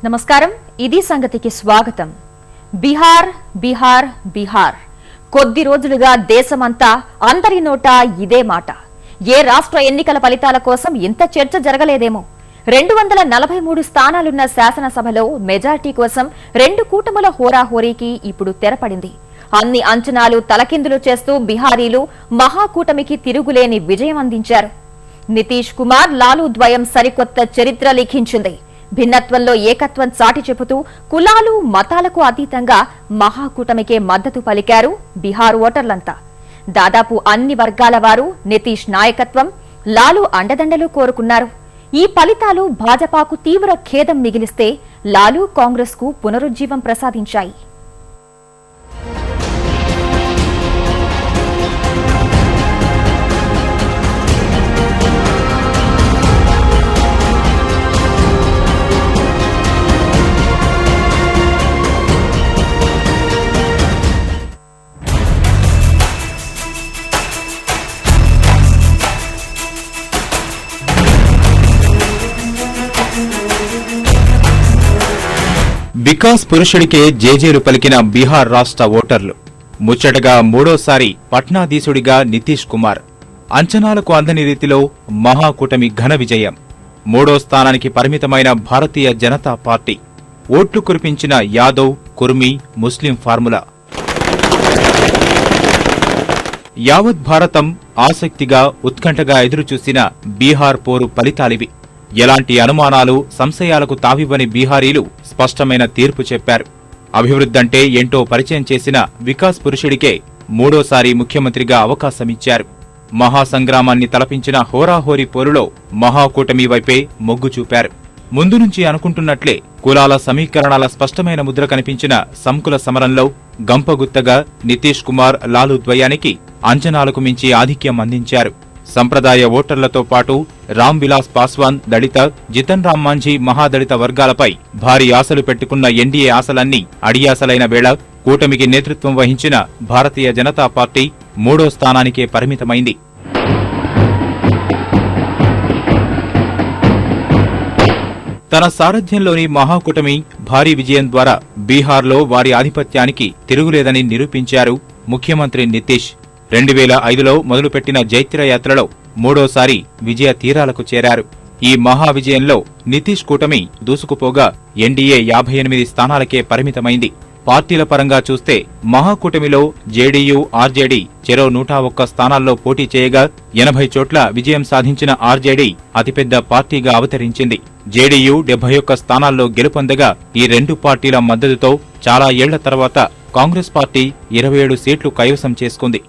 నమస్కారం ఇది సంగతికి స్వాగతం. బిహార్ బిహార్ బిహార్ కొద్ది రోజులుగా దేశమంతా అందరి నోట ఇదే మాట. ఏ రాష్ట్ర ఎన్నికల ఫలితాల కోసం ఇంత చర్చ జరగలేదేమో. 243 స్థానాలున్న శాసనసభలో మెజార్టీ కోసం రెండు కూటముల హోరాహోరీకి ఇప్పుడు తెరపడింది. అన్ని అంచనాలు తలకిందులు చేస్తూ బిహారీలు మహాకూటమికి తిరుగులేని విజయం అందించారు. నితీష్ కుమార్ లాలూ ద్వయం సరికొత్త చరిత్ర లిఖించింది. భిన్నత్వంలో ఏకత్వం చాటి చెబుతూ కులాలు మతాలకు అతీతంగా మహాకూటమికే మద్దతు పలికారు బిహార్ ఓటర్లంతా. దాదాపు అన్ని వర్గాల వారు నితీష్ నాయకత్వం, లాలూ అండదండలు కోరుకున్నారు. ఈ ఫలితాలు భాజపాకు తీవ్ర ఖేదం మిగిలిస్తే లాలూ కాంగ్రెస్ కు పునరుజ్జీవం ప్రసాదించాయి. వికాస్ పురుషుడికే జేజేలు పలికిన బీహార్ రాష్ట్ర ఓటర్లు. ముచ్చటగా మూడోసారి పట్నాధీశుడిగా నితీష్ కుమార్. అంచనాలకు అందని రీతిలో మహాకూటమి ఘన విజయం. మూడో స్థానానికి పరిమితమైన భారతీయ జనతా పార్టీ. ఓట్లు కురిపించిన యాదవ్, కుర్మి, ముస్లిం ఫార్ములా. యావత్ భారతం ఆసక్తిగా ఉత్కంఠగా ఎదురుచూసిన బీహార్ పోరు ఫలితాలివి. ఎలాంటి అనుమానాలు, సంశయాలకు తావివ్వని బీహారీలు స్పష్టమైన తీర్పు చెప్పారు. అభివృద్ధంటే ఏంటో పరిచయం చేసిన వికాస్ పురుషుడికే మూడోసారి ముఖ్యమంత్రిగా అవకాశమిచ్చారు. మహాసంగ్రామాన్ని తలపించిన హోరాహోరీ పోరులో మహాకూటమి వైపే మొగ్గు చూపారు. ముందు నుంచి అనుకుంటున్నట్లే కులాల సమీకరణాల స్పష్టమైన ముద్ర కనిపించిన సంకుల సమరంలో గంపగుత్తగా నితీష్ కుమార్, లాలూ ద్వయానికి అంచనాలకు మించి ఆధిక్యం అందించారు. సంప్రదాయ ఓటర్లతో పాటు రామ్ విలాస్ పాస్వాన్ దళిత, జితన్ రామ్ మాంఝీ మహాదళిత వర్గాలపై భారీ ఆశలు పెట్టుకున్న ఎన్డీఏ ఆశలన్నీ అడియాసలైన వేళ కూటమికి నేతృత్వం వహించిన భారతీయ జనతా పార్టీ మూడో స్థానానికే పరిమితమైంది. తన సారథ్యంలోని మహాకూటమి భారీ విజయం ద్వారా బీహార్లో వారి ఆధిపత్యానికి తిరుగులేదని నిరూపించారు ముఖ్యమంత్రి నితీష్. 2005లో మొదలుపెట్టిన జైత్రయాత్రలో మూడోసారి విజయ తీరాలకు చేరారు. ఈ మహా విజయంలో నితీష్ కూటమి దూసుకుపోగా ఎన్డీఏ 58 స్థానాలకే పరిమితమైంది. పార్టీల పరంగా చూస్తే మహాకూటమిలో జేడీయూ, ఆర్జేడీ చెరో 101 స్థానాల్లో పోటీ చేయగా 80 చోట్ల విజయం సాధించిన ఆర్జేడీ అతిపెద్ద పార్టీగా అవతరించింది. జేడీయూ 71 స్థానాల్లో గెలుపొందగా ఈ రెండు పార్టీల మద్దతుతో చాలా ఏళ్ల తర్వాత కాంగ్రెస్ పార్టీ 27 సీట్లు కైవసం చేసుకుంది.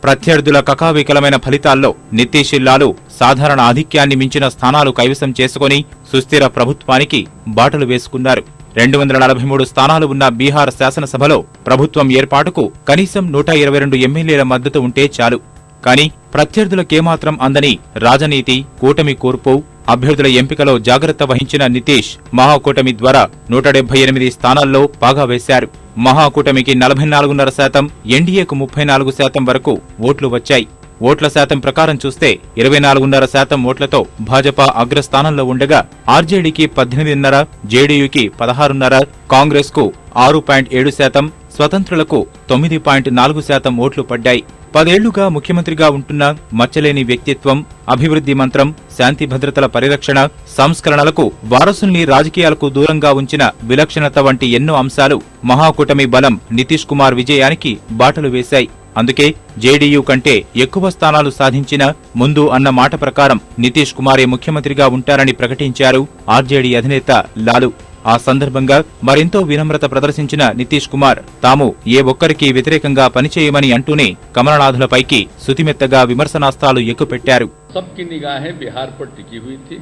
ప్రత్యర్థుల కకావికలమైన ఫలితాల్లో నితీష్, లాలూ సాధారణ ఆధిక్యాన్ని మించిన స్థానాలు కైవసం చేసుకుని సుస్థిర ప్రభుత్వానికి బాటలు వేసుకున్నారు. 243 స్థానాలు ఉన్న బీహార్ శాసనసభలో ప్రభుత్వం ఏర్పాటుకు కనీసం 122 ఎమ్మెల్యేల మద్దతు ఉంటే చాలు. కానీ ప్రత్యర్థులకేమాత్రం అందని రాజనీతి, కూటమి కూర్పు, అభ్యర్థుల ఎంపికలో జాగ్రత్త వహించిన నితీష్ మహాకూటమి ద్వారా 178 స్థానాల్లో పాగా వేశారు. మహాకూటమికి 44.5%, ఎన్డీఏకు 34% వరకు ఓట్లు వచ్చాయి. ఓట్ల శాతం ప్రకారం చూస్తే 24.5% ఓట్లతో భాజపా అగ్రస్థానంలో ఉండగా ఆర్జేడీకి 18.5%, జేడీయూకి 16.5%, కాంగ్రెస్ కు 6.7%, స్వతంత్రులకు 9.4% ఓట్లు పడ్డాయి. 10 ఏళ్లుగా ముఖ్యమంత్రిగా ఉంటున్న మచ్చలేని వ్యక్తిత్వం, అభివృద్ధి మంత్రం, శాంతి భద్రతల పరిరక్షణ, సంస్కరణలకు వారసుల్ని రాజకీయాలకు దూరంగా ఉంచిన విలక్షణత వంటి ఎన్నో అంశాలు మహాకూటమి బలం నితీష్ కుమార్ విజయానికి బాటలు వేశాయి. అందుకే జేడీయూ కంటే ఎక్కువ స్థానాలు సాధించిన ముందు అన్న మాట ప్రకారం నితీష్ కుమారే ముఖ్యమంత్రిగా ఉంటారని ప్రకటించారు ఆర్జేడీ అధినేత లాలూ. ఆ సందర్భంగా మరెంతో వినమ్రత ప్రదర్శించిన నితీష్ కుమార్ తాము ఏ ఒక్కరికి వ్యతిరేకంగా పనిచేయమని అంటూనే కమలనాథులపైకి సుతిమెత్తగా విమర్శనాస్త్రాలు ఎక్కుపెట్టారు. सबकी निगाहें बिहार पर टिकी हुई थी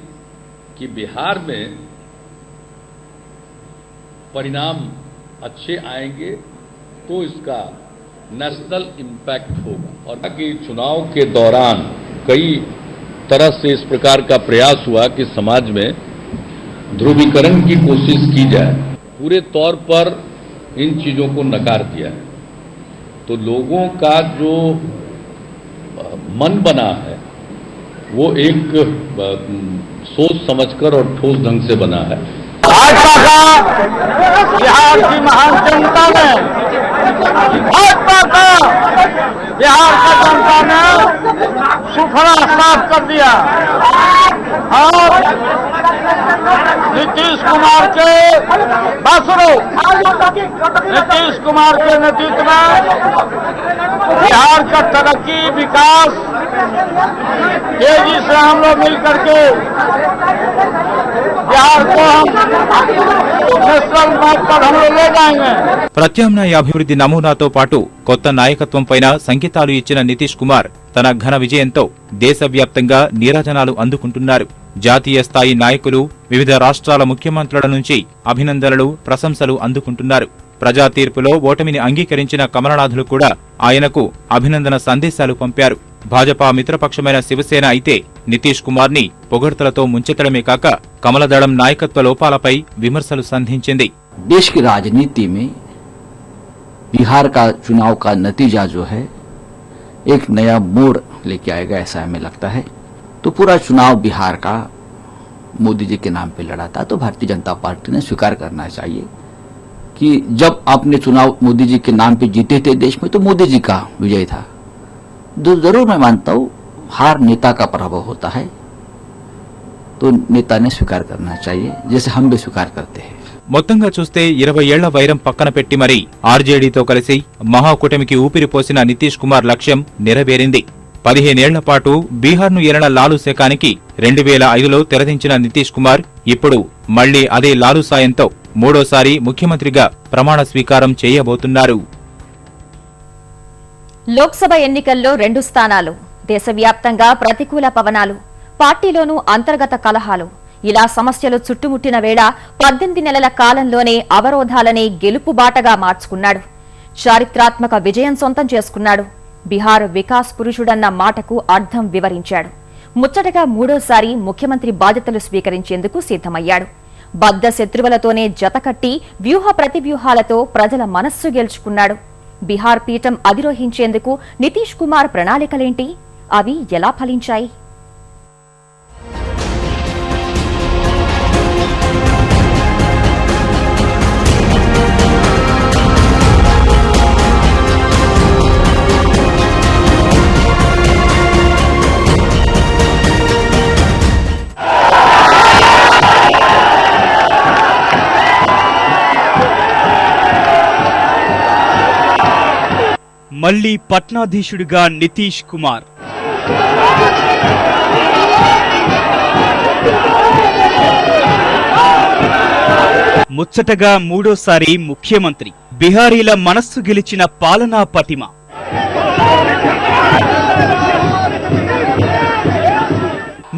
कि बिहार में परिणाम अच्छे आएंगे तो इसका नेशनल इम्पैक्ट होगा। और कि चुनाव के दौरान कई तरह से इस प्रकार का प्रयास हुआ कि समाज में ध्रुवीकरण की कोशिश की जाए, पूरे तौर पर इन चीज़ों को नकार दिया है। तो लोगों का जो मन बना है वो एक सोच समझकर और ठोस ढंग से बना है। भाजपा का बिहार की महान जनता ने, भाजपा का बिहार का जनता ने सुखड़ा साफ कर दिया और नीतीश कुमार के नेतृत्व में बिहार का तरक्की विकास तेजी से हम लोग मिल करके बिहार को हम नेशनल मैप पर हम लोग ले जाएंगे। ప్రత్యామ్నాయ అభివృద్ధి నమూనాతో పాటు కొత్త నాయకత్వంపైన సంకేతాలు ఇచ్చిన నితీష్ కుమార్ తన ఘన విజయంతో దేశవ్యాప్తంగా నీరాజనాలు అందుకుంటున్నారు. జాతీయ స్థాయి నాయకులు, వివిధ రాష్ట్రాల ముఖ్యమంత్రుల నుంచి అభినందనలు, ప్రశంసలు అందుకుంటున్నారు. ప్రజా తీర్పులో ఓటమిని అంగీకరించిన కమలనాథులు కూడా ఆయనకు అభినందన సందేశాలు పంపారు. భాజపా మిత్రపక్షమైన శివసేన అయితే నితీష్ కుమార్ ని పొగడ్తలతో ముంచెత్తడమే కాక కమలదళం నాయకత్వ లోపాలపై విమర్శలు సంధించింది. देश की राजनीति में बिहार का चुनाव का नतीजा जो है एक नया मोड़ लेके आएगा, ऐसा हमें लगता है। तो पूरा चुनाव बिहार का मोदी जी के नाम पे लड़ा था, तो भारतीय जनता पार्टी ने स्वीकार करना चाहिए कि जब आपने चुनाव मोदी जी के नाम पे जीते थे देश में, तो मोदी जी का विजय था। जरूर मैं मानता हूँ हार नेता का प्रभाव होता है, तो नेता ने स्वीकार करना चाहिए, जैसे हम भी स्वीकार करते हैं। మొత్తంగా చూస్తే 20 ఏళ్ల వైరం పక్కన పెట్టి మరీ ఆర్జేడీతో కలిసి మహాకూటమికి ఊపిరిపోసిన నితీష్ కుమార్ లక్ష్యం నెరవేరింది. 15 ఏళ్ల పాటు బీహార్ను ఏలిన లాలూ శకానికి 2005లో తెరదించిన నితీష్ కుమార్ ఇప్పుడు మళ్లీ అదే లాలూ సాయంతో మూడోసారి ముఖ్యమంత్రిగా ప్రమాణ స్వీకారం చేయబోతున్నారు. లోక్సభ ఎన్నికల్లో 2 స్థానాలు, దేశవ్యాప్తంగా ప్రతికూల పవనాలు, పార్టీలోనూ అంతర్గత కలహాలు, ఇలా సమస్యలు చుట్టుముట్టిన వేళ 18 నెలల కాలంలోనే అవరోధాలనే గెలుపు బాటగా మార్చుకున్నాడు. చారిత్రాత్మక విజయం సొంతం చేసుకున్నాడు. బిహార్ వికాస్ పురుషుడన్న మాటకు అర్థం వివరించాడు. ముచ్చటగా మూడోసారి ముఖ్యమంత్రి బాధ్యతలు స్వీకరించేందుకు సిద్ధమయ్యాడు. బద్ధ శత్రువులతోనే జతకట్టి వ్యూహ ప్రతివ్యూహాలతో ప్రజల మనస్సు గెలుచుకున్నాడు. బిహార్ పీఠం అధిరోహించేందుకు నితీష్ కుమార్ ప్రణాళికలేంటి? అవి ఎలా ఫలించాయి? మళ్లీ పట్నాధీశుడిగా నితీష్ కుమార్. ముచ్చటగా మూడోసారి ముఖ్యమంత్రి. బిహారీల మనస్సు గెలిచిన పాలనా పటిమ.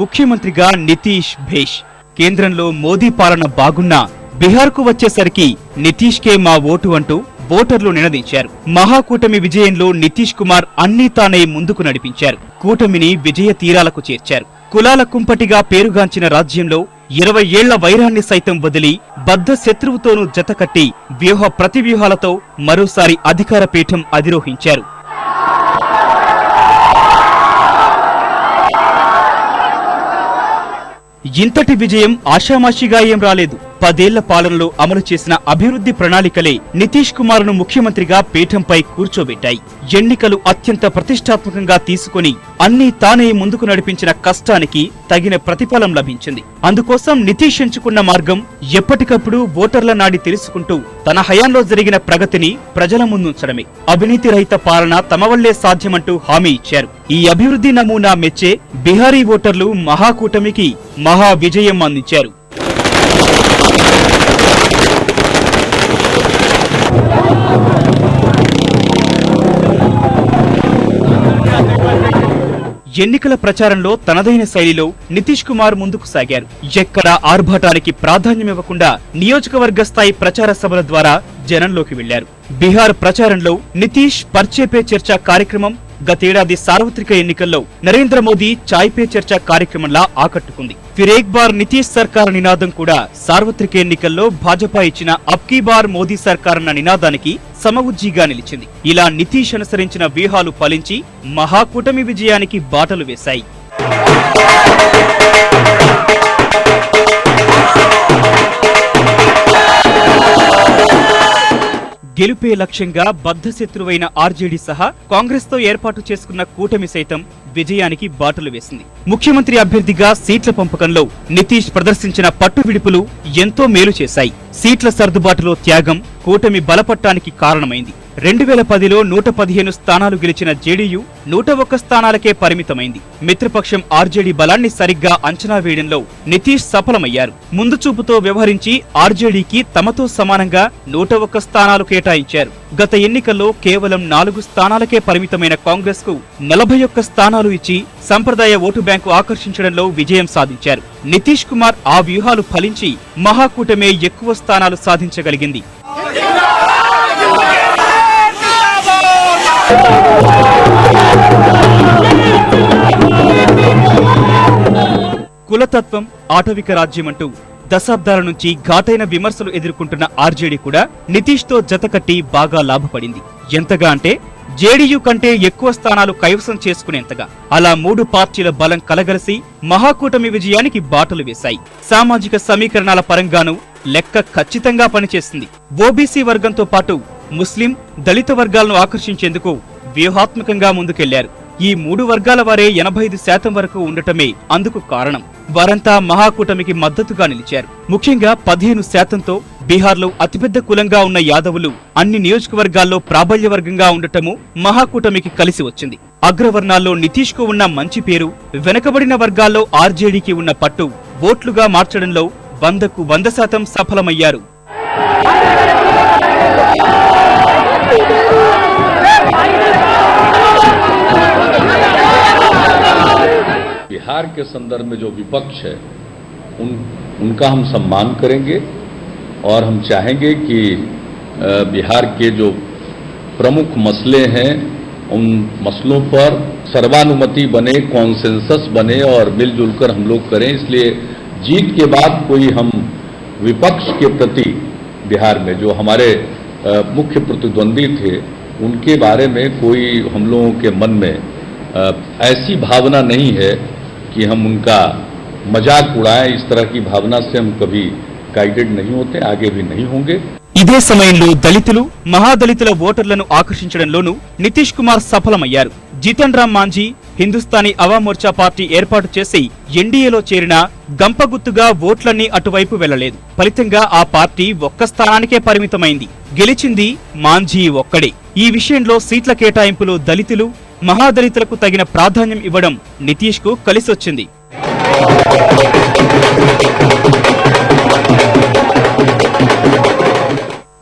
ముఖ్యమంత్రిగా నితీష్ భేష్. కేంద్రంలో మోదీ పాలన బాగున్నా బిహార్కు వచ్చేసరికి నితీష్కే మా ఓటు అంటూ ఓటర్లు నినదించారు. మహాకూటమి విజయంలో నితీష్ కుమార్ అన్నీ తానే ముందుకు నడిపించారు. కూటమిని విజయ తీరాలకు చేర్చారు. కులాల కుంపటిగా పేరుగాంచిన రాజ్యంలో 20 ఏళ్ల వైరాన్ని సైతం వదిలి బద్ధ శత్రువుతోనూ జతకట్టి వ్యూహ ప్రతివ్యూహాలతో మరోసారి అధికార పీఠం అధిరోహించారు. ఇంతటి విజయం ఆషామాషిగా ఏం రాలేదు. 10 ఏళ్ల పాలనలో అమలు చేసిన అభివృద్ధి ప్రణాళికలే నితీష్ కుమార్ ను ముఖ్యమంత్రిగా పీఠంపై కూర్చోబెట్టాయి. ఎన్నికలు అత్యంత ప్రతిష్టాత్మకంగా తీసుకుని అన్నీ తానే ముందుకు నడిపించిన కష్టానికి తగిన ప్రతిఫలం లభించింది. అందుకోసం నితీష్ ఎంచుకున్న మార్గం ఎప్పటికప్పుడు ఓటర్ల నాడి తెలుసుకుంటూ తన హయాంలో జరిగిన ప్రగతిని ప్రజల ముందుంచడమే. అవినీతి రహిత పాలన తమ వల్లే సాధ్యమంటూ హామీ ఇచ్చారు. ఈ అభివృద్ధి నమూనా మెచ్చే బిహారీ ఓటర్లు మహాకూటమికి మహా విజయం అందించారు. ఎన్నికల ప్రచారంలో తనదైన శైలిలో నితీష్ కుమార్ ముందుకు సాగారు. ఎక్కడా ఆర్భాటానికి ప్రాధాన్యమివ్వకుండా నియోజకవర్గ స్థాయి ప్రచార సభల ద్వారా జనంలోకి వెళ్లారు. బిహార్ ప్రచారంలో నితీష్ పర్చే పే చర్చ కార్యక్రమం గతేడాది సార్వత్రిక ఎన్నికల్లో నరేంద్ర మోదీ చాయ్ పే చర్చ కార్యక్రమంలా ఆకట్టుకుంది. ఫిర్ ఏక్ బార్ నితీష్ సర్కార్ నినాదం కూడా సార్వత్రిక ఎన్నికల్లో భాజపా ఇచ్చిన అబ్ కీ బార్ మోదీ సర్కార్ అన్న నినాదానికి సమవుజ్జీగా నిలిచింది. ఇలా నితీష్ అనుసరించిన వ్యూహాలు ఫలించి మహాకూటమి విజయానికి బాటలు వేశాయి. గెలుపే లక్ష్యంగా బద్ధశత్రువైన ఆర్జేడీ సహా కాంగ్రెస్ తో ఏర్పాటు చేసుకున్న కూటమి సైతం విజయానికి బాటలు వేసింది. ముఖ్యమంత్రి అభ్యర్థిగా సీట్ల పంపకంలో నితీష్ ప్రదర్శించిన పట్టువిడుపులు ఎంతో మేలు చేశాయి. సీట్ల సర్దుబాటులో త్యాగం కూటమి బలపట్టానికి కారణమైంది. 2010లో 115 స్థానాలు గెలిచిన జేడీయూ 101 స్థానాలకే పరిమితమైంది. మిత్రపక్షం ఆర్జేడీ బలాన్ని సరిగ్గా అంచనా వేయడంలో నితీష్ సఫలమయ్యారు. ముందు చూపుతో వ్యవహరించి ఆర్జేడీకి తమతో సమానంగా 101 స్థానాలు కేటాయించారు. గత ఎన్నికల్లో కేవలం 4 స్థానాలకే పరిమితమైన కాంగ్రెస్ కు 41 స్థానాలు ఇచ్చి సంప్రదాయ ఓటు బ్యాంకు ఆకర్షించడంలో విజయం సాధించారు. నితీష్ కుమార్ ఆ వ్యూహాలు ఫలించి మహాకూటమే ఎక్కువ స్థానాలు సాధించగలిగింది. కులతత్వం, ఆటవిక రాజ్యమంటూ దశాబ్దాల నుంచి ఘాటైన విమర్శలు ఎదుర్కొంటున్న ఆర్జేడీ కూడా నితీష్ తో జతకట్టి బాగా లాభపడింది. ఎంతగా అంటే జేడీయూ కంటే ఎక్కువ స్థానాలు కైవసం చేసుకునేంతగా. అలా 3 పార్టీల బలం కలగలిసి మహాకూటమి విజయానికి బాటలు వేశాయి. సామాజిక సమీకరణాల పరంగానూ లెక్క ఖచ్చితంగా పనిచేసింది. ఓబీసీ వర్గంతో పాటు ముస్లిం, దళిత వర్గాలను ఆకర్షించేందుకు వ్యూహాత్మకంగా ముందుకెళ్లారు. ఈ 3 వర్గాల వారే 85% వరకు ఉండటమే అందుకు కారణం. వారంతా మహాకూటమికి మద్దతుగా నిలిచారు. ముఖ్యంగా 15%తో బీహార్లో అతిపెద్ద కులంగా ఉన్న యాదవులు అన్ని నియోజకవర్గాల్లో ప్రాబల్య వర్గంగా ఉండటము మహాకూటమికి కలిసి వచ్చింది. అగ్రవర్ణాల్లో నితీష్ కు ఉన్న మంచి పేరు, వెనకబడిన వర్గాల్లో ఆర్జేడీకి ఉన్న పట్టు ఓట్లుగా మార్చడంలో 100కు 100% సఫలమయ్యారు. बिहार के संदर्भ में जो विपक्ष है उनका हम सम्मान करेंगे और हम चाहेंगे कि बिहार के जो प्रमुख मसले हैं उन मसलों पर सर्वानुमति बने, कॉन्सेंसस बने और मिलजुल कर हम लोग करें। इसलिए जीत के बाद कोई हम विपक्ष के प्रति बिहार में जो हमारे मुख्य प्रतिद्वंदी थे उनके बारे में कोई हम लोगों के मन में ऐसी भावना नहीं है कि हम उनका मजाक उड़ाएं। इस तरह की भावना से हम कभी गाइडेड नहीं होते, आगे भी नहीं होंगे। ఇదే సమయంలో దళితులు, మహాదళితుల ఓటర్లను ఆకర్షించడంలోనూ నితీష్ కుమార్ సఫలమయ్యారు. జితన్ రామ్ మాంఝీ హిందుస్థానీ అవామ్ మోర్చా పార్టీ ఏర్పాటు చేసి ఎన్డీఏలో చేరిన గంపగుత్తుగా ఓట్లన్నీ అటువైపు వెళ్లలేదు. ఫలితంగా ఆ పార్టీ 1 స్థానానికే పరిమితమైంది. గెలిచింది మాంఝీ ఒక్కడే. ఈ విషయంలో సీట్ల కేటాయింపులో దళితులు, మహాదళితులకు తగిన ప్రాధాన్యం ఇవ్వడం నితీష్ కు కలిసొచ్చింది.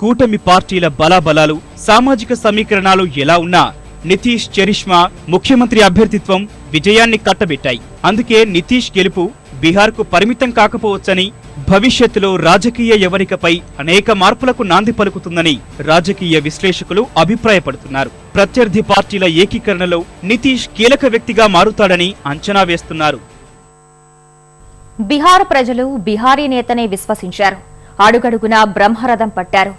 కూటమి పార్టీల బలాబలాలు, సామాజిక సమీకరణాలు ఎలా ఉన్నా నితీష్ చరిష్మా, ముఖ్యమంత్రి అభ్యర్థిత్వం విజయాన్ని కట్టబెట్టాయి. అందుకే నితీష్ గెలుపు బీహార్కు పరిమితం కాకపోవచ్చని, భవిష్యత్తులో రాజకీయ ఎవరికపై అనేక మార్పులకు నాంది పలుకుతుందని రాజకీయ విశ్లేషకులు అభిప్రాయపడుతున్నారు. ప్రత్యర్థి పార్టీల ఏకీకరణలో నితీష్ కీలక వ్యక్తిగా మారుతాడని అంచనా వేస్తున్నారు. బీహార్ ప్రజలు బీహారీ నేతనే విశ్వసించారు. అడుగడుగునా బ్రహ్మరథం పట్టారు.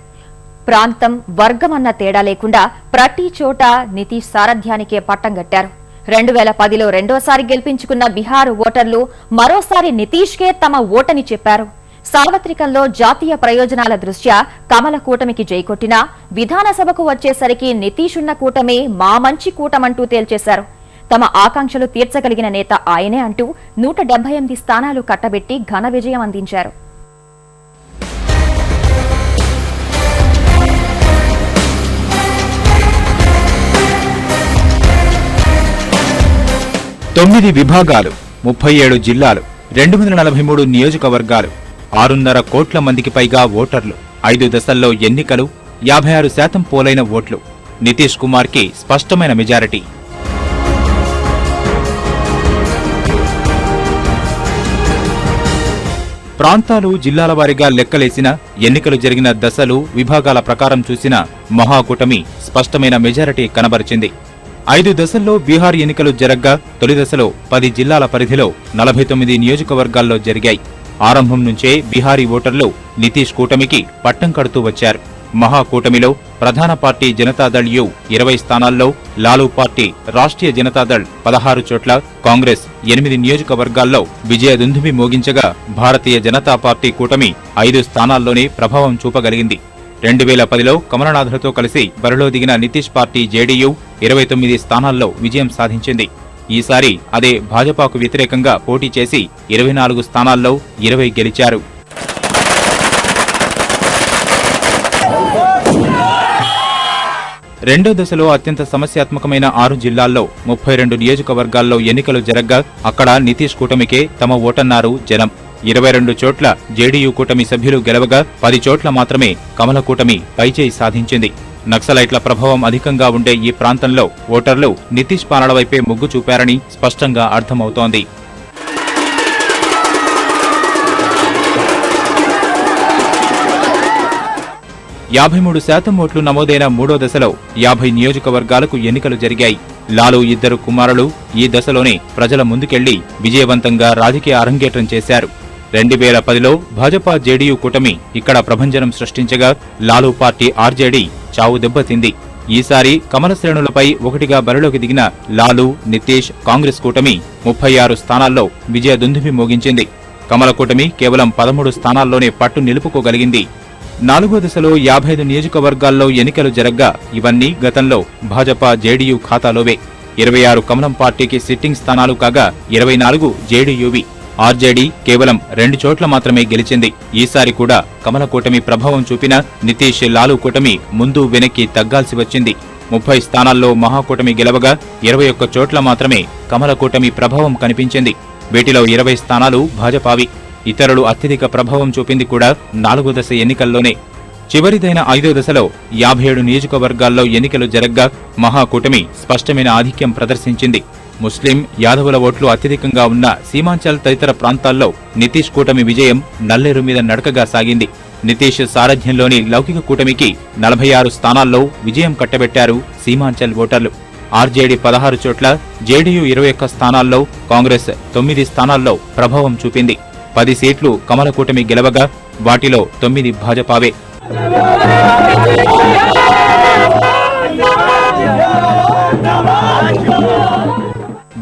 ప్రాంతం, వర్గం అన్న తేడా లేకుండా ప్రతి చోట నితీష్ సారథ్యానికే పట్టం గట్టారు. 2010లో రెండోసారి గెలిపించుకున్న బీహార్ ఓటర్లు మరోసారి నితీష్కే తమ ఓటని చెప్పారు. సార్వత్రికంలో జాతీయ ప్రయోజనాల దృష్ట్యా కమల కూటమికి జైకొట్టినా విధానసభకు వచ్చేసరికి నితీష్ ఉన్న కూటమే మా మంచి కూటమంటూ తేల్చేశారు. తమ ఆకాంక్షలు తీర్చగలిగిన నేత ఆయనే అంటూ 178 స్థానాలు కట్టబెట్టి ఘన విజయం అందించారు. తొమ్మిది విభాగాలు, 37 జిల్లాలు, 243 నియోజకవర్గాలు, 6.5 కోట్ల మందికి పైగా ఓటర్లు, 5 దశల్లో ఎన్నికలు, 56% పోలైన ఓట్లు. నితీష్ కుమార్ కి స్పష్టమైన మెజారిటీ. ప్రాంతాలు, జిల్లాల వారీగా లెక్కలేసిన, ఎన్నికలు జరిగిన దశలు, విభాగాల ప్రకారం చూసిన మహాకూటమి స్పష్టమైన మెజారిటీ కనబరిచింది. 5 దశల్లో బీహార్ ఎన్నికలు జరగ్గా తొలి దశలో 10 జిల్లాల పరిధిలో 49 నియోజకవర్గాల్లో జరిగాయి. ఆరంభం నుంచే బీహారీ ఓటర్లు నితీష్ కూటమికి పట్టం కడుతూ వచ్చారు. మహాకూటమిలో ప్రధాన పార్టీ జనతాదళ్ యు 20 స్థానాల్లో, లాలూ పార్టీ రాష్ట్రీయ జనతాదళ్ 16 చోట్ల, కాంగ్రెస్ 8 నియోజకవర్గాల్లో విజయదుందుభి మోగించగా భారతీయ జనతా పార్టీ కూటమి 5 స్థానాల్లోనే ప్రభావం చూపగలిగింది. 2010లో కమలనాథులతో కలిసి బరిలో దిగిన నితీష్ పార్టీ జేడీయూ 29 స్థానాల్లో విజయం సాధించింది. ఈసారి అదే భాజపాకు వ్యతిరేకంగా పోటీ చేసి 24 స్థానాల్లో 20 గెలిచారు. రెండో దశలో అత్యంత సమస్యాత్మకమైన 6 జిల్లాల్లో 32 నియోజకవర్గాల్లో ఎన్నికలు జరగ్గా అక్కడ నితీష్ కూటమికే తమ ఓటన్నారు జనం. 22 చోట్ల జేడీయూ కూటమి సభ్యులు గెలవగా 10 చోట్ల మాత్రమే కమల కూటమి పైచేయి సాధించింది. నక్సలైట్ల ప్రభావం అధికంగా ఉండే ఈ ప్రాంతంలో ఓటర్లు నితీష్ పాలన వైపే మొగ్గు చూపారని స్పష్టంగా అర్థమవుతోంది. %53 ఓట్లు నమోదైన మూడో దశలో 50 నియోజకవర్గాలకు ఎన్నికలు జరిగాయి. లాలూ 2 కుమారులు ఈ దశలోనే ప్రజల ముందుకెళ్లి విజయవంతంగా రాజకీయ అరంగేట్రం చేశారు. 2010లో భాజపా జేడీయూ కూటమి ఇక్కడ ప్రభంజనం సృష్టించగా లాలూ పార్టీ ఆర్జేడీ చావు దెబ్బతింది. ఈసారి కమల శ్రేణులపై ఒకటిగా బరిలోకి దిగిన లాలూ, నితీష్, కాంగ్రెస్ కూటమి 36 స్థానాల్లో విజయదుందుభి మోగించింది. కమల కూటమి కేవలం 13 స్థానాల్లోనే పట్టు నిలుపుకోగలిగింది. 4వ దశలో 55 నియోజకవర్గాల్లో ఎన్నికలు జరగ్గా ఇవన్నీ గతంలో భాజపా జేడీయూ ఖాతాలోవే. 26 కమలం పార్టీకి సిట్టింగ్ స్థానాలు కాగా 24 జేడీయూవి. ఆర్జేడీ కేవలం 2 చోట్ల మాత్రమే గెలిచింది. ఈసారి కూడా కమల కూటమి ప్రభావం చూపిన నితీష్, లాలూ కూటమి ముందు వెనక్కి తగ్గాల్సి వచ్చింది. 30 స్థానాల్లో మహాకూటమి గెలవగా 21 చోట్ల మాత్రమే కమల కూటమి ప్రభావం కనిపించింది. వీటిలో 20 స్థానాలు భాజపావి. ఇతరులు అత్యధిక ప్రభావం చూపింది కూడా 4వ దశ ఎన్నికల్లోనే. చివరిదైన 5వ దశలో 57 నియోజకవర్గాల్లో ఎన్నికలు జరగ్గా మహాకూటమి స్పష్టమైన ఆధిక్యం ప్రదర్శించింది. ముస్లిం, యాదవుల ఓట్లు అత్యధికంగా ఉన్న సీమాంచల్ తదితర ప్రాంతాల్లో నితీష్ కూటమి విజయం నల్లేరు మీద నడకగా సాగింది. నితీష్ సారథ్యంలోని లౌకిక కూటమికి 46 స్థానాల్లో విజయం కట్టబెట్టారు సీమాంచల్ ఓటర్లు. ఆర్జేడీ 16 చోట్ల, జేడీయూ 21 స్థానాల్లో, కాంగ్రెస్ 9 స్థానాల్లో ప్రభావం చూపింది. 10 సీట్లు కమల కూటమి గెలవగా వాటిలో 9 భాజపావే.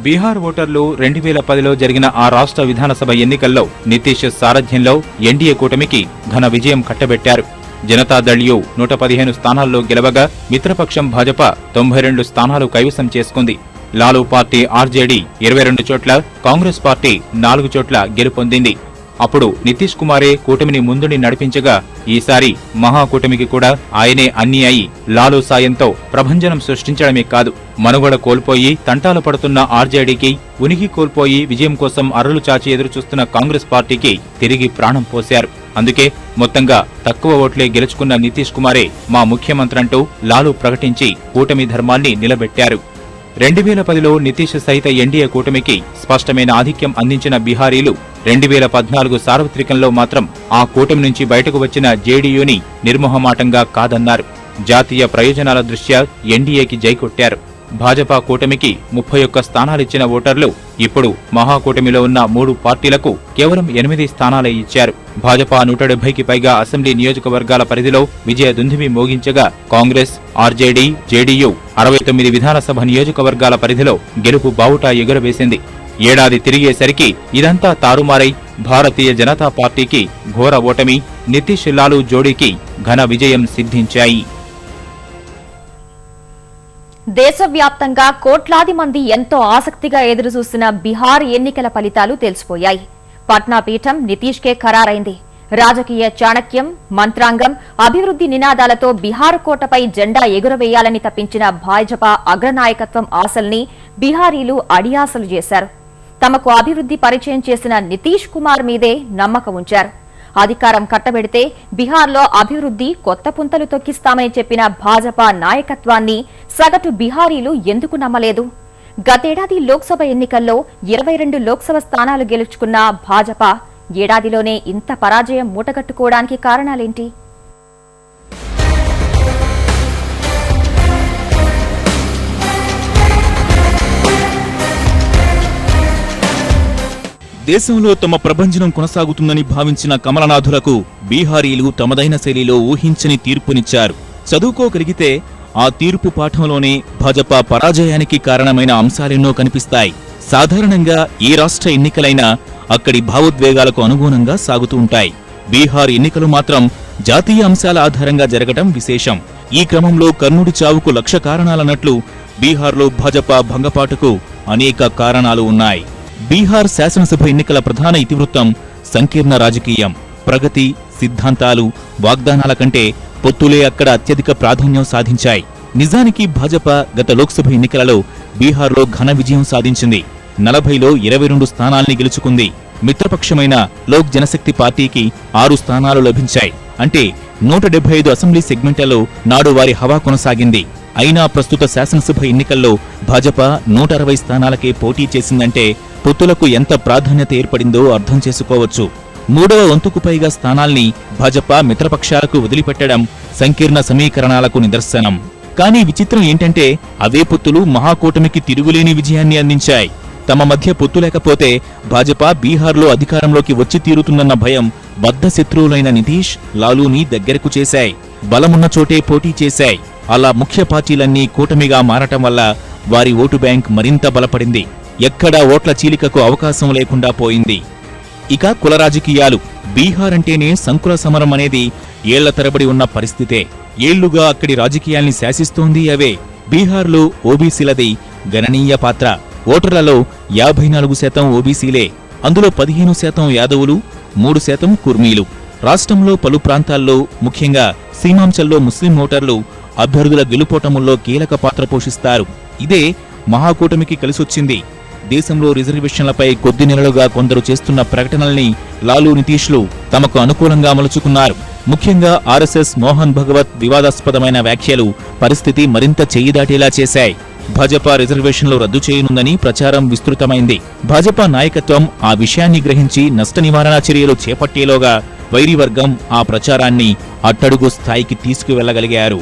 బీహార్ ఓటర్లు 2010లో జరిగిన ఆ రాష్ట్ర విధానసభ ఎన్నికల్లో నితీష్ సారథ్యంలో ఎన్డీఏ కూటమికి ఘన విజయం కట్టబెట్టారు. జనతాదళ్ యు 115 స్థానాల్లో గెలవగా మిత్రపక్షం భాజపా 92 స్థానాలు కైవసం చేసుకుంది. లాలూ పార్టీ ఆర్జేడీ 22 చోట్ల, కాంగ్రెస్ పార్టీ 4 చోట్ల గెలుపొందింది. అప్పుడు నితీష్ కుమారే కూటమిని ముందుని నడిపించగా ఈసారి మహాకూటమికి కూడా ఆయనే అన్ని అయి లాలూ సాయంతో ప్రభంజనం సృష్టించడమే కాదు, మనుగడ కోల్పోయి తంటాలు పడుతున్న ఆర్జేడీకి, ఉనికి కోల్పోయి విజయం కోసం అర్రులు చాచి ఎదురుచూస్తున్న కాంగ్రెస్ పార్టీకి తిరిగి ప్రాణం పోశారు. అందుకే మొత్తంగా తక్కువ ఓట్లే గెలుచుకున్న నితీష్ కుమారే మా ముఖ్యమంత్రంటూ లాలూ ప్రకటించి కూటమి ధర్మాన్ని నిలబెట్టారు. 2010లో నితీష్ సహిత ఎన్డీఏ కూటమికి స్పష్టమైన ఆధిక్యం అందించిన బీహారీలు 2014 సార్వత్రికంలో మాత్రం ఆ కూటమి నుంచి బయటకు వచ్చిన జేడీయూని నిర్మోహమాటంగా కాదన్నారు. జాతీయ ప్రయోజనాల దృష్ట్యా ఎన్డీఏకి జై కొట్టారు. భాజపా కూటమికి 31 స్థానాలిచ్చిన ఓటర్లు ఇప్పుడు మహాకూటమిలో ఉన్న 3 పార్టీలకు కేవలం 8 స్థానాలే ఇచ్చారు. భాజపా 170కి పైగా అసెంబ్లీ నియోజకవర్గాల పరిధిలో విజయదుందుభి మోగించగా కాంగ్రెస్, ఆర్జేడీ, జేడీయూ 69 విధానసభ నియోజకవర్గాల పరిధిలో గెలుపు బావుటా ఎగురవేసింది. ఏడాది తిరిగేసరికి ఇదంతా తారుమారై భారతీయ జనతా పార్టీకి ఘోర ఓటమి, నితీష్ లాలూ జోడీకి ఘన విజయం సిద్ధించాయి. దేశవ్యాప్తంగా కోట్లాది మంది ఎంతో ఆసక్తిగా ఎదురుచూసిన బీహార్ ఎన్నికల ఫలితాలు తెలిసిపోయాయి. పట్నా పీఠం నితీష్కే ఖరారైంది. రాజకీయ చాణక్యం, మంత్రాంగం, అభివృద్ధి నినాదాలతో బీహార్ కోటపై జెండా ఎగురవేయాలని తప్పించిన భాజపా అగ్రనాయకత్వం ఆశల్ని బీహారీలు అడియాసలు చేశారు. తమకు అభివృద్ధి పరిచయం చేసిన నితీష్ కుమార్ మీదే నమ్మకం ఉంచారు. అధికారం కట్టబెడితే బీహార్లో అభివృద్ధి కొత్త పుంతలు తొక్కిస్తామని చెప్పిన భాజపా నాయకత్వాన్ని సగటు బీహారీలు ఎందుకు నమ్మలేదు? గతేడాది లోక్సభ ఎన్నికల్లో 22 లోక్సభ స్థానాలు గెలుచుకున్న భాజపా ఏడాదిలోనే ఇంత పరాజయం మూటగట్టుకోవడానికి కారణాలేంటి? దేశంలో తమ ప్రభంజనం కొనసాగుతుందని భావించిన కమలనాథులకు బీహారీలు తమదైన శైలిలో ఊహించని తీర్పునిచ్చారు. చదువుకోగలిగితే ఆ తీర్పు పాఠంలోనే భాజపా పరాజయానికి కారణమైన అంశాలెన్నో కనిపిస్తాయి. సాధారణంగా ఏ రాష్ట్ర ఎన్నికలైనా అక్కడి భావోద్వేగాలకు అనుగుణంగా సాగుతూ ఉంటాయి. బీహార్ ఎన్నికలు మాత్రం జాతీయ అంశాల ఆధారంగా జరగటం విశేషం. ఈ క్రమంలో కర్ణుడి చావుకు లక్ష కారణాలన్నట్లు బీహార్లో భాజపా భంగపాటుకు అనేక కారణాలు ఉన్నాయి. బీహార్ శాసనసభ ఎన్నికల ప్రధాన ఇతివృత్తం సంకీర్ణ రాజకీయం. ప్రగతి, సిద్ధాంతాలు, వాగ్దానాల కంటే పొత్తులే అక్కడ అత్యధిక ప్రాధాన్యం సాధించాయి. నిజానికి భాజపా గత లోక్సభ ఎన్నికలలో బీహార్లో ఘన విజయం సాధించింది. 40లో 22 స్థానాల్ని గెలుచుకుంది. మిత్రపక్షమైన లోక్ జనశక్తి పార్టీకి 6 స్థానాలు లభించాయి. అంటే 175 అసెంబ్లీ సెగ్మెంట్లలో నాడు వారి హవా కొనసాగింది. అయినా ప్రస్తుత శాసనసభ ఎన్నికల్లో భాజపా 160 స్థానాలకే పోటీ చేసిందంటే పొత్తులకు ఎంత ప్రాధాన్యత ఏర్పడిందో అర్థం చేసుకోవచ్చు. 3వ వంతుకు పైగా స్థానాల్ని భాజపా మిత్రపక్షాలకు వదిలిపెట్టడం సంకీర్ణ సమీకరణాలకు నిదర్శనం. కానీ విచిత్రం ఏంటంటే అవే పొత్తులు మహాకూటమికి తిరుగులేని విజయాన్ని అందించాయి. తమ మధ్య పొత్తు లేకపోతే భాజపా బీహార్లో అధికారంలోకి వచ్చి తీరుతుందన్న భయం బద్ధ శత్రువులైన నితీష్, లాలూని దగ్గరకు చేశాయి. బలమున్న చోటే పోటీ చేశాయి. అలా ముఖ్య పార్టీలన్నీ కూటమిగా మారటం వల్ల వారి ఓటు బ్యాంక్ మరింత బలపడింది. ఎక్కడా ఓట్ల చీలికకు అవకాశం లేకుండా పోయింది. ఇక కుల రాజకీయాలు. బీహార్ అంటేనే సంకుల సమరం అనేది ఏళ్ల తరబడి ఉన్న పరిస్థితే. ఏళ్లుగా అక్కడి రాజకీయాల్ని శాసిస్తోంది అవే. బీహార్లో ఓబీసీలది గణనీయ పాత్ర. ఓటర్లలో 54% ఓబీసీలే. అందులో 15% యాదవులు, 3% కుర్మీలు. రాష్ట్రంలో పలు ప్రాంతాల్లో, ముఖ్యంగా సీమాంచల్లో ముస్లిం ఓటర్లు అభ్యర్థుల గెలుపోటముల్లో కీలక పాత్ర పోషిస్తారు. ఇదే మహాకూటమికి కలిసొచ్చింది. దేశంలో రిజర్వేషన్లపై కొద్ది నెలలుగా కొందరు చేస్తున్న ప్రకటనల్ని లాలూ, నితీష్లు తమకు అనుకూలంగా మలుచుకున్నారు. ముఖ్యంగా ఆర్ఎస్ఎస్ మోహన్ భగవత్ వివాదాస్పదమైన వ్యాఖ్యలు పరిస్థితి మరింత చెయ్యిదాటేలా చేశాయి. భాజపా రిజర్వేషన్లు రద్దు చేయనుందని ప్రచారం విస్తృతమైంది. భాజపా నాయకత్వం ఆ విషయాన్ని గ్రహించి నష్ట నివారణ చర్యలు చేపట్టేలోగా వైరివర్గం ఆ ప్రచారాన్ని అట్టడుగు స్థాయికి తీసుకువెళ్లగలిగారు.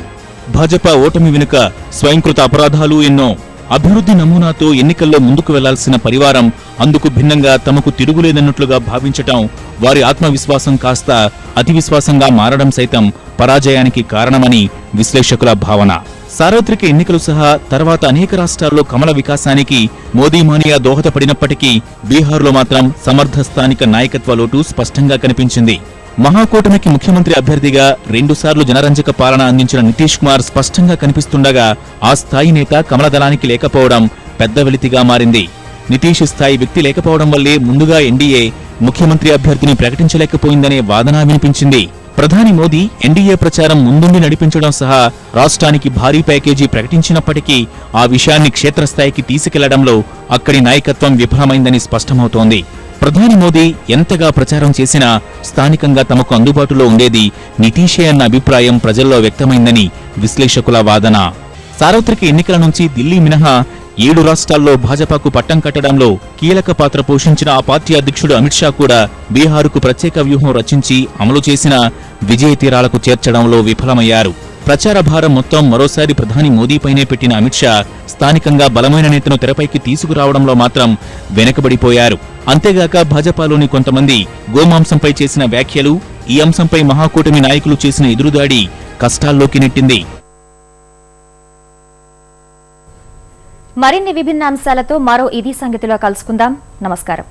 భాజపా ఓటమి వెనుక స్వయంకృత అపరాధాలు ఎన్నో. అభివృద్ధి నమూనాతో ఎన్నికల్లో ముందుకు వెళ్లాల్సిన పరివారం అందుకు భిన్నంగా తమకు తిరుగులేదన్నట్లుగా భావించటం, వారి ఆత్మవిశ్వాసం కాస్త అతివిశ్వాసంగా మారడం సైతం పరాజయానికి కారణమని విశ్లేషకుల భావన. సార్వత్రిక ఎన్నికలు సహా తర్వాత అనేక రాష్ట్రాల్లో కమల వికాసానికి మోదీ మానియా దోహదపడినప్పటికీ బీహార్లో మాత్రం సమర్థ స్థానిక నాయకత్వ లోటు స్పష్టంగా కనిపించింది. మహాకూటమికి ముఖ్యమంత్రి అభ్యర్థిగా 2 సార్లు జనరంజక పాలన అందించిన నితీష్ కుమార్ స్పష్టంగా కనిపిస్తుండగా ఆ స్థాయి నేత కమలదళానికి లేకపోవడం పెద్ద వెలితిగా మారింది. నితీష్ స్థాయి వ్యక్తి లేకపోవడం వల్లే ముందుగా ఎన్డీఏ ముఖ్యమంత్రి అభ్యర్థిని ప్రకటించలేకపోయిందనే వాదన వినిపించింది. ప్రధాని మోదీ ఎన్డీఏ ప్రచారం ముందుండి నడిపించడం సహా రాష్ట్రానికి భారీ ప్యాకేజీ ప్రకటించినప్పటికీ ఆ విషయాన్ని క్షేత్రస్థాయికి తీసుకెళ్లడంలో అక్కడి నాయకత్వం విఫలమైందని స్పష్టమవుతోంది. ప్రధాని మోదీ ఎంతగా ప్రచారం చేసినా స్థానికంగా తమకు అందుబాటులో ఉండేది నితీషే అన్న అభిప్రాయం ప్రజల్లో వ్యక్తమైందని విశ్లేషకుల వాదన. సార్వత్రిక ఎన్నికల నుంచి ఢిల్లీ మినహా 7 రాష్ట్రాల్లో భాజపాకు పట్టం కట్టడంలో కీలక పాత్ర పోషించిన ఆ పార్టీ అధ్యక్షుడు అమిత్ షా కూడా బీహారుకు ప్రత్యేక వ్యూహం రచించి అమలు చేసిన విజయ తీరాలకు చేర్చడంలో విఫలమయ్యారు. ప్రచార భారం మొత్తం మరోసారి ప్రధాని మోదీపైనే పెట్టిన అమిత్ షా స్థానికంగా బలమైన నేతను తెరపైకి తీసుకురావడంలో మాత్రం వెనకబడిపోయారు. అంతేగాక భాజపాలోని కొంతమంది గోమాంసంపై చేసిన వ్యాఖ్యలు, ఈ అంశంపై మహాకూటమి నాయకులు చేసిన ఎదురుదాడి కష్టాల్లోకి నెట్టింది. మరిన్ని విభిన్న అంశాలతో మరో ఇది సంగతిలో కలుసుకుందాం. నమస్కారం.